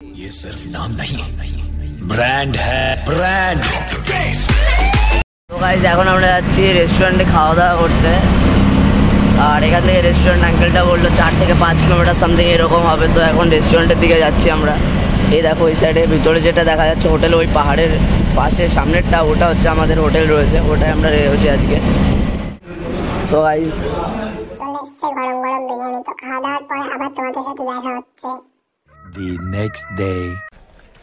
ये सिर्फ नाम नहीं ब्रांड है ब्रांड। তো গাইস এখন আমরা যাচ্ছি রেস্টুরেন্টে খাওয়া দাওয়া করতে। আর এখান থেকে রেস্টুরেন্ট আঙ্কেলটা বললো 4 থেকে 5 কিলোমিটার সামথিং এরকম হবে। তো এখন রেস্টুরেন্টের দিকে যাচ্ছি আমরা। এই দেখো ওই সাইডে ভিতরে যেটা দেখা যাচ্ছে হোটেল, ওই পাহাড়ের পাশে সামনেরটা ওটা হচ্ছে আমাদের হোটেল রয়েছে, ওটাই আমরা রয়েছি আজকে। তো গাইস চলে এসছে গরম গরম বিরিয়ানি। তো খাওয়া দাওয়ার পরে আবার তোমাদের সাথে দেখা হচ্ছে the next day.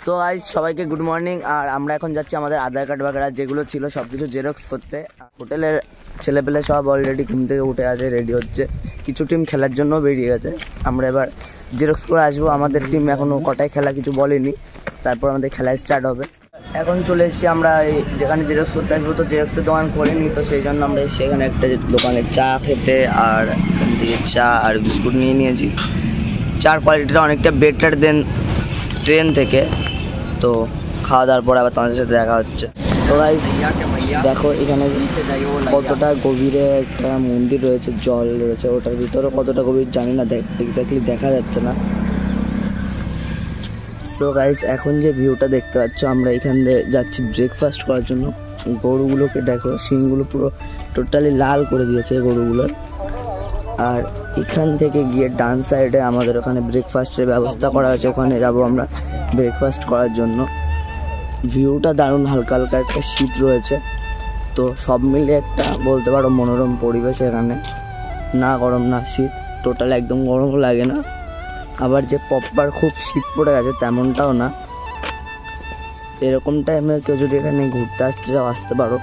So guys সবাইকে গুড মর্নিং। আর আমরা এখন যাচ্ছি আমাদের আধার কার্ড বাগেরা যেগুলো ছিল সব কিছু জেরক্স করতে। হোটেলের ছেলেপেলে সব অলরেডি ঘুম থেকে উঠে আছে, রেডি হচ্ছে। কিছু টিম খেলার জন্য বেরিয়ে গেছে। আমরা এবার জেরক্স করে আসবো। আমাদের টিম এখনও কটায় খেলা কিছু বলেনি, তারপর আমাদের খেলা স্টার্ট হবে। এখন চলে এসেছি আমরা যেখানে জেরক্স করতে আসবো। তো জেরক্সের দোকান খোলেনি, তো সেই জন্য আমরা এসে এখানে একটা দোকানে চা খেতে আর এখান থেকে চা আর বিস্কুট নিয়ে নিয়েছি। চার কোয়ালিটিটা অনেকটা বেটার দেন ট্রেন থেকে। তো খাওয়া দাওয়ার পর আবার তোমাদের সাথে দেখা হচ্ছে। তো গাইস দেখো এখানে কতটা গভীরে একটা মন্দির রয়েছে, জল রয়েছে, ওটার ভিতরে কতটা গভীর জানি না, এক্স্যাক্টলি দেখা যাচ্ছে না। সো গাইস এখন যে ভিউটা দেখতে পাচ্ছ, আমরা এখান দিয়ে যাচ্ছি ব্রেকফাস্ট করার জন্য। গরুগুলোকে দেখো, শিংগুলো পুরো টোটালি লাল করে দিয়েছে গরুগুলোর। আর এখান থেকে গিয়ে ডান সাইডে আমাদের ওখানে ব্রেকফাস্টের ব্যবস্থা করা হয়েছে, ওখানে যাব আমরা ব্রেকফাস্ট করার জন্য। ভিউটা দারুণ, হালকা হালকা একটা শীত রয়েছে। তো সব মিলে একটা বলতে পারো মনোরম পরিবেশ এখানে, না গরম না শীত, টোটাল একদম গরমও লাগে না, আবার যে প্রপার খুব শীত পড়ে গেছে তেমনটাও না। এরকম টাইমে কেউ যদি এখানে ঘুরতে আসতে চাও আসতে পারো।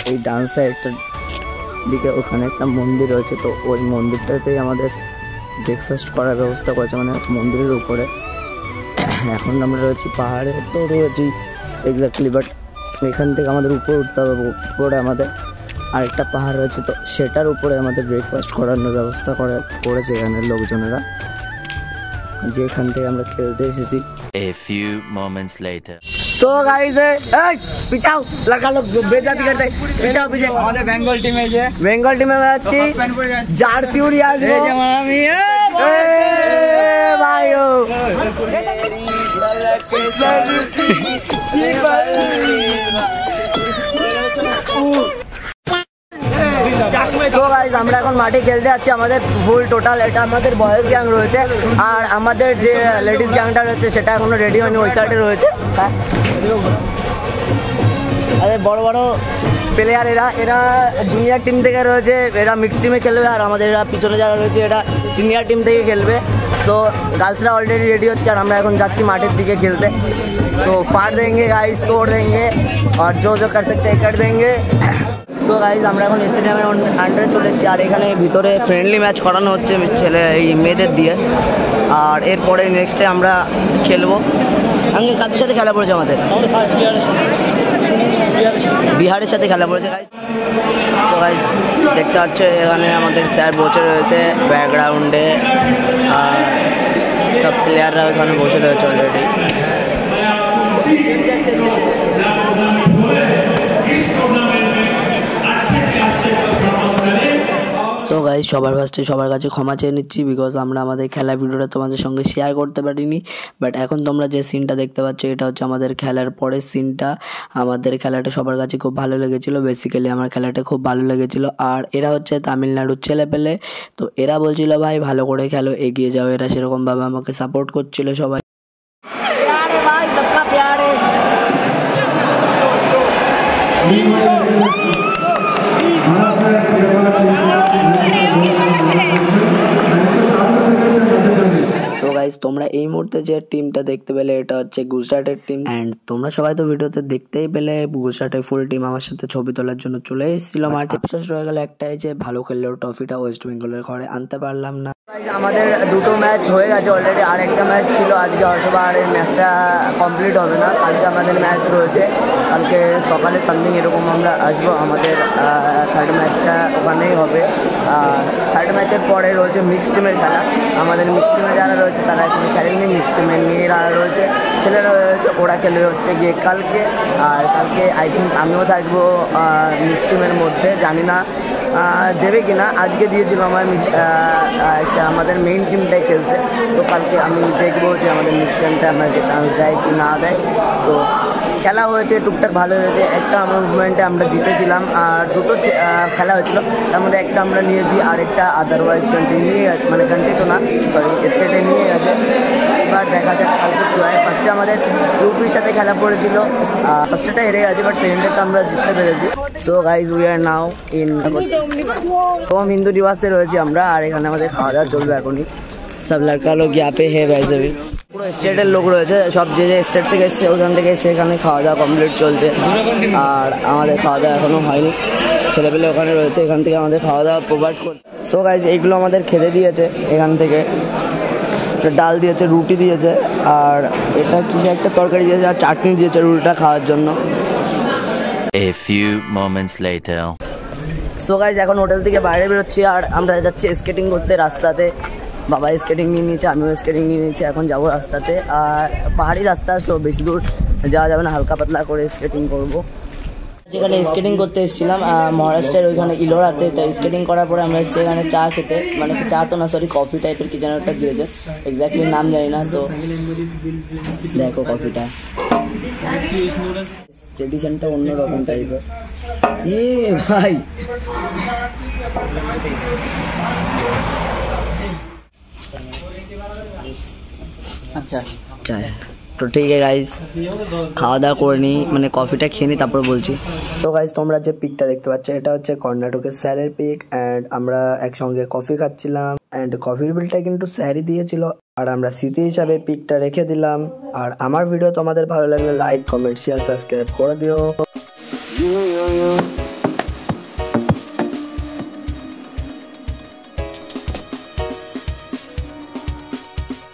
এই ডান সাইডটার দিকে ওখানে একটা মন্দির রয়েছে, তো ওই মন্দিরটাতেই আমাদের ব্রেকফাস্ট করার ব্যবস্থা করেছে, মানে মন্দিরের উপরে। এখন আমরা রয়েছি পাহাড়ে, তো রয়েছি এক্স্যাক্টলি, বাট এখান থেকে আমাদের উপরে উঠতে হবে। উপরে আমাদের আরেকটা পাহাড় রয়েছে, তো সেটার উপরে আমাদের ব্রেকফাস্ট করানোর ব্যবস্থা করেছে এখানের লোকজনেরা, যেখান থেকে আমরা খেলতে এসেছি। A few moments later. So guys, পিছাও লড়কা লোক বেজাতি করতে, পিছাও পিছে। আমাদের বেঙ্গল টিমে যে বেঙ্গল টিমে যাচ্ছি, জার্সি উড়ি আসবো। এই যে আমি ভাইও আমরা এখন মাঠে খেলতে যাচ্ছি। আমাদের ফুল টোটাল এটা আমাদের বয়েজ গ্যাং রয়েছে, আর আমাদের যে লেডিস গ্যাংটা রয়েছে সেটা এখনো রেডি হয়নি, ওই সাইডে রয়েছে। হ্যাঁ, আরে বড় বড় প্লেয়ার এরা এরা জুনিয়র টিম থেকে রয়েছে, এরা মিক্স টিমে খেলবে। আর আমাদের এরা পিছনে যারা রয়েছে এরা সিনিয়র টিম থেকে খেলবে। তো গার্লসরা অলরেডি রেডি হচ্ছে, আর আমরা এখন যাচ্ছি মাঠের দিকে খেলতে। তো फाड़ देंगे गाइस, तोड़ देंगे, और जो जो कर सकते हैं कर देंगे। সো গাইজ আমরা এখন স্টেডিয়ামের আন্ডারে চলে এসেছি, আর এখানে ভিতরে ফ্রেন্ডলি ম্যাচ করানো হচ্ছে ছেলে এই মেয়েদের দিয়ে। আর এরপরে নেক্সটে আমরা খেলবো। আমি কাদের সাথে খেলা পড়েছে আমাদের? বিহারের সাথে খেলা পড়েছে গাইজ। তো গাইজ দেখতে পাচ্ছে এখানে আমাদের স্যার বসে রয়েছে ব্যাকগ্রাউন্ডে, আর সব প্লেয়াররা ওখানে বসে রয়েছে অলরেডি। সো গাইজ সবার ফার্স্টে সবার কাছে ক্ষমা চেয়ে নিচ্ছি, বিকজ আমরা আমাদের খেলা ভিডিওটা তোমাদের সঙ্গে শেয়ার করতে পারিনি। বাট এখন তোমরা যে সিনটা দেখতে পাচ্ছ এটা হচ্ছে আমাদের খেলার পরের সিনটা। আমাদের খেলাটা সবার কাছে খুব ভালো লেগেছিলো, বেসিক্যালি আমার খেলাটা খুব ভালো লেগেছিলো। আর এরা হচ্ছে তামিলনাড়ুর ছেলেপেলে, তো এরা বলছিল ভাই ভালো করে খেলো, এগিয়ে যাও। এরা সেরকমভাবে আমাকে সাপোর্ট করছিল সবাই। তো গাইস তোমরা এই মুহূর্তে যে টিমটা দেখতে পেলে এটা হচ্ছে গুজরাটের টিম। এন্ড তোমরা সবাই তো ভিডিওতে দেখতেই পেলে গুজরাটের ফুল টিম আমার সাথে ছবি তোলার জন্য চলে এসেছিল মাঠে। শেষ রয়ে গেল একটাই যে ভালো খেললেও ট্রফিটা ওয়েস্ট বেঙ্গলের ঘরে আনতে পারলাম না। আমাদের দুটো ম্যাচ হয়ে গেছে অলরেডি, আর একটা ম্যাচ ছিল আজকে, হয়তো আর এই ম্যাচটা কমপ্লিট হবে না। কালকে আমাদের ম্যাচ রয়েছে, কালকে সকালে সামথিং এরকম আমরা আসবো। আমাদের থার্ড ম্যাচটা ওখানেই হবে। আর থার্ড ম্যাচের পরে রয়েছে মিক্সড টিমের খেলা। আমাদের মিক্সড টিমে যারা রয়েছে তারা এখন খেলেনি, মিক্সড টিমের মেয়েরা রয়েছে, ছেলেরা রয়েছে, ওরা খেলবে হচ্ছে গিয়ে কালকে। আর কালকে আই থিঙ্ক আমিও থাকবো মিক্সড টিমের মধ্যে, জানি না দেবে কিনা, আজকে দিয়েছিল আমাদের মেইন টিমটাই খেলতে। তো কালকে আমি দেখবো যে আমাদের মিস্টারটা আমাকে চান্স দেয় কি না দেয়। তো খেলা হয়েছে, টুকটাক ভালো হয়েছে। একটা মুভমেন্টে আমরা জিতেছিলাম, আর দুটো খেলা হয়েছিল, তার মধ্যে একটা আমরা নিয়েছি, আর একটা আদারওয়াইজ কান্ট্রি নিয়ে গেছে, মানে কান্ট্রি তো না, সরি স্টেটে নিয়ে গেছে। এবার দেখা যাক কালকে কী হয়। ফার্স্টে আমাদের ইউপির সাথে খেলা পড়েছিল, ফার্স্টেটা হেরে গেছে, বাট সেকেন্ডেটা আমরা জিততে পেরেছি। So guys we are now in Hindu নিবাসে রয়েছি আমরা, আর এখানে আমাদের খাওয়া দাওয়া চলবে এখনই। সব লড়কা লোক ইয়া পে হে वैसे भी পুরো স্টেটের লোক রয়েছে, সব যে যে স্টেট থেকে এসছে ওখান থেকে এসে এখানে খাওয়া দাওয়া কমপ্লিট চলছে। আর আমাদের খাওয়া দাওয়া এখনো হয়নি, ছেলেপেলে ওখানে রয়েছে, এখান থেকে আমাদের খাওয়া দাওয়া প্রোভাইড করছে। সো গাইজ এইগুলো আমাদের খেতে দিয়েছে এখান থেকে, ডাল দিয়েছে, রুটি দিয়েছে, আর এটা কিসে একটা তরকারি দিয়েছে, আর চাটনি দিয়েছে রুটিটা খাওয়ার জন্য। A few moments later. So guys এখন হোটেল থেকে বাইরে বেরোচ্ছি, আর আমরা যাচ্ছি স্কেটিং করতে রাস্তাতে। বাবা স্কেটিং নিয়ে নিয়েছে, আমিও স্কেটিং নিয়ে নিয়েছি, এখন যাবো রাস্তাতে। আর পাহাড়ি রাস্তা, তো বেশি দূর যাওয়া যাবে না, হালকা পাতলা করে স্কেটিং করবো। যেখানে স্কেটিং করতে এসেছিলাম মহারাষ্ট্রের ওইখানে ইলোরাতে, তো স্কেটিং করার পরে আমরা সেখানে চা খেতে, মানে চা তো না সরি কফি টাইপের কি যেন একটা দিয়েছে, এক্স্যাক্টলি নাম জানি না। তো দেখো কফিটা, ট্রেডিশনটা অন্যরকম টাইপের। এ ভাই আচ্ছা চায় তো ঠিক আছে গাইজ, খাওয়া দাওয়া করে নিই, মানে কফিটা খেয়ে নিই তারপর বলছি। সো গাইজ তোমরা যে পিকটা দেখতে পাচ্ছ এটা হচ্ছে কর্ণাটকের স্যারের পিক, অ্যান্ড আমরা একসঙ্গে কফি খাচ্ছিলাম, অ্যান্ড কফির বিলটা কিন্তু স্যারই দিয়েছিল, আর আমরা স্মৃতি হিসাবে পিকটা রেখে দিলাম। আর আমার ভিডিও তোমাদের ভালো লাগলে লাইক কমেন্ট শেয়ার সাবস্ক্রাইব করে দিও।